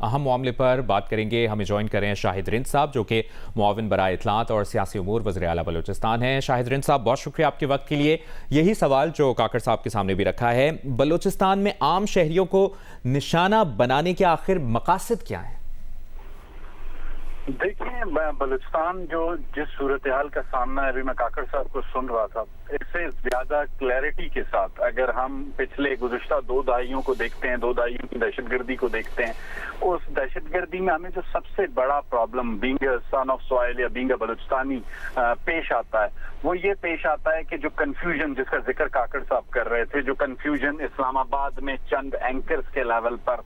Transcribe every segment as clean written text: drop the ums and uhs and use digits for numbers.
اہم معاملے پر بات کریں گے. ہمیں جوائن کریں شاہد رند صاحب جو کہ معاون برائے اطلاعات اور سیاسی امور وزیر اعلیٰ بلوچستان ہیں. شاہد رند صاحب بہت شکریہ آپ کے وقت کے لیے. یہی سوال جو کاکڑ صاحب کے سامنے بھی رکھا ہے, بلوچستان میں عام شہریوں کو نشانہ بنانے کے آخر مقاصد کیا ہیں؟ دیکھیں, بلوچستان جو جس صورتحال کا سامنا ہے, ابھی میں کاکڑ صاحب کو سن رہا تھا, اس سے زیادہ کلیئرٹی کے ساتھ اگر ہم پچھلے گزشتہ 2 دہائیوں کو دیکھتے ہیں, 2 دہائیوں کی دہشت گردی کو دیکھتے ہیں, اس دہشت گردی میں ہمیں جو سب سے بڑا problem being a son of soil یا بینگ اے بلوچستانی پیش آتا ہے, وہ یہ پیش آتا ہے کہ جو کنفیوژن جس کا ذکر کاکڑ صاحب کر رہے تھے, جو کنفیوژن اسلام آباد میں چند اینکرز کے لیول پر,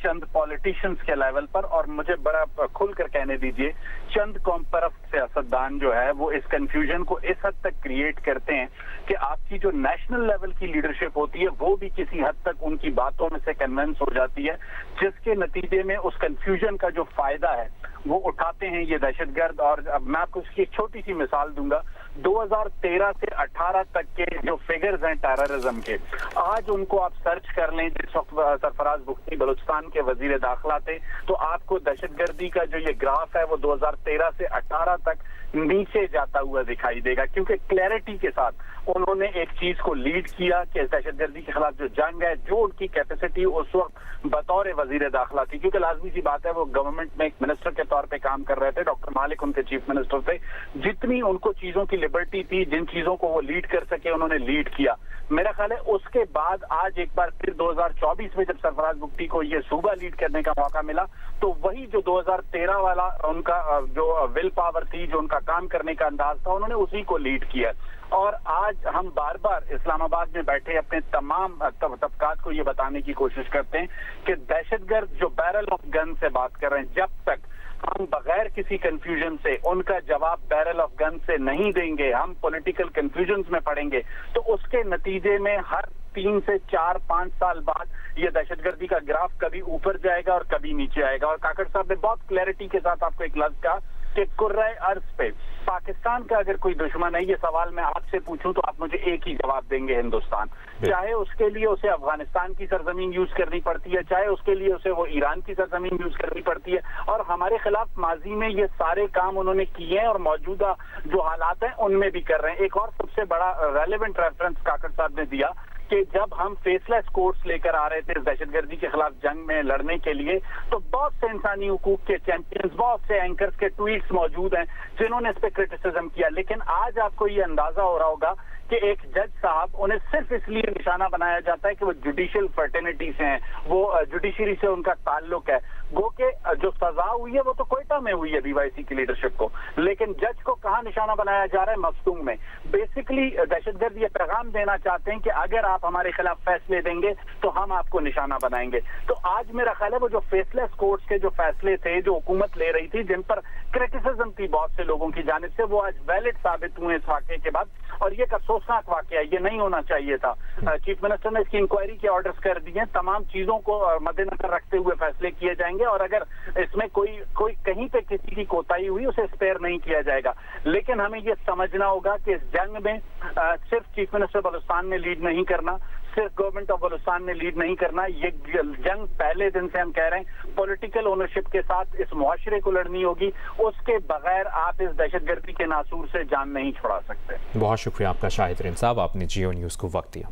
چند پولیٹیشینز کے لیول پر, اور مجھے بڑا کھل کر کہنے دیجئے چند قوم پرست سیاستدان جو ہے وہ اس کنفیوژن کو اس حد تک کریٹ کرتے ہیں کہ آپ کی جو نیشنل لیول کی لیڈرشپ ہوتی ہے وہ بھی کسی حد تک ان کی باتوں میں سے کنونس ہو جاتی ہے, جس کے نتیجے میں اس کنفیوژن کا جو فائدہ ہے وہ اٹھاتے ہیں یہ دہشت گرد. اور اب میں آپ کو اس کی ایک چھوٹی سی مثال دوں گا. 2013 سے 18 تک کے جو فگرز ہیں ٹیررزم کے, آج ان کو آپ سرچ کر لیں. جس وقت سرفراز بگٹی بلوچستان کے وزیر داخلہ تھے تو آپ کو دہشت گردی کا جو یہ گراف ہے وہ 2013 سے 18 تک نیچے جاتا ہوا دکھائی دے گا, کیونکہ کلیئرٹی کے ساتھ انہوں نے ایک چیز کو لیڈ کیا کہ دہشت گردی کے خلاف جو جنگ ہے, جو ان کی کیپیسٹی اس وقت بطور وزیر داخلہ تھی, کیونکہ لازمی سی بات ہے وہ گورنمنٹ میں ایک منسٹر کے طور پہ کام کر رہے تھے, ڈاکٹر مالک ان کے چیف منسٹر تھے, جتنی ان کو چیزوں کی لبرٹی تھی, جن چیزوں کو وہ لیڈ کر سکے انہوں نے لیڈ کیا. میرا خیال ہے اس کے بعد آج ایک بار پھر 2024 میں جب سرفراز بگٹی کو یہ صوبہ لیڈ کرنے کا موقع ملا تو وہی جو 2013 والا ان کا جو ول پاور تھی, جو ان کا کام کرنے کا انداز تھا, انہوں نے اسی کو لیڈ کیا. اور آج ہم بار بار اسلام آباد میں بیٹھے اپنے تمام طبقات کو یہ بتانے کی کوشش کرتے ہیں کہ دہشت گرد جو بیرل آف گن سے بات کر رہے ہیں, جب تک ہم بغیر کسی کنفیوژن سے ان کا جواب بیرل آف گن سے نہیں دیں گے, ہم پولیٹیکل کنفیوژنز میں پڑیں گے, تو اس کے نتیجے میں ہر 3 سے 4-5 سال بعد یہ دہشت گردی کا گراف کبھی اوپر جائے گا اور کبھی نیچے آئے گا. اور کاکڑ صاحب نے بہت کلیئرٹی کے ساتھ آپ کو ایک لفظ کہا کہ کرۂ ارض پہ پاکستان کا اگر کوئی دشمن ہے, یہ سوال میں آپ سے پوچھوں تو آپ مجھے ایک ہی جواب دیں گے, ہندوستان. چاہے اس کے لیے اسے افغانستان کی سرزمین یوز کرنی پڑتی ہے, چاہے اس کے لیے اسے وہ ایران کی سرزمین یوز کرنی پڑتی ہے, اور ہمارے خلاف ماضی میں یہ سارے کام انہوں نے کیے ہیں اور موجودہ جو حالات ہیں ان میں بھی کر رہے ہیں. ایک اور سب سے بڑا ریلیونٹ ریفرنس کاکڑ صاحب نے دیا کہ جب ہم فیس لیس کورٹس لے کر آ رہے تھے دہشت گردی کے خلاف جنگ میں لڑنے کے لیے, تو بہت سے انسانی حقوق کے چیمپئنز, بہت سے اینکرز کے ٹویٹس موجود ہیں جنہوں نے اس پہ کرٹیسزم کیا. لیکن آج آپ کو یہ اندازہ ہو رہا ہوگا کہ ایک جج صاحب انہیں صرف اس لیے نشانہ بنایا جاتا ہے کہ وہ جوڈیشل فرٹرنیٹی سے ہیں, وہ جوڈیشری سے ان کا تعلق ہے, گو کہ جو سزا ہوئی ہے وہ تو کوئٹہ میں ہوئی ہے بی وائی سی کی لیڈرشپ کو, لیکن جج کو کہاں نشانہ بنایا جا رہا ہے؟ مفتونگ میں. بیسیکلی دہشت گرد یہ پیغام دینا چاہتے ہیں کہ اگر آپ ہمارے خلاف فیصلے دیں گے تو ہم آپ کو نشانہ بنائیں گے. تو آج میرا خیال ہے وہ جو فیس لیس کورٹس کے جو فیصلے تھے جو حکومت لے رہی تھی, جن پر کرٹیسزم تھی بہت سے لوگوں کی جانب سے, وہ آج ویلڈ ثابت ہوئے اس واقعے کے بعد. اور یہ افسوسناک واقعہ ہے, یہ نہیں ہونا چاہیے تھا. چیف منسٹر نے اس کی انکوائری کے آرڈرز کر دیے ہیں, تمام چیزوں کو مد نظر رکھتے ہوئے فیصلے کیے جائیں گے, اور اگر اس میں کوئی کہیں پہ کسی کی کوتاہی ہوئی اسے اسپیئر نہیں کیا جائے گا. لیکن ہمیں یہ سمجھنا ہوگا کہ اس جنگ میں صرف چیف منسٹر بلوچستان نے لیڈ نہیں کرنا, صرف گورنمنٹ آف بلوچستان نے لیڈ نہیں کرنا. یہ جنگ پہلے دن سے ہم کہہ رہے ہیں پولیٹیکل اونرشپ کے ساتھ اس معاشرے کو لڑنی ہوگی, اس کے بغیر آپ اس دہشت گردی کے ناسور سے جان نہیں چھڑا سکتے. بہت شکریہ آپ کا شاہد رند صاحب, آپ نے جیو نیوز کو وقت دیا.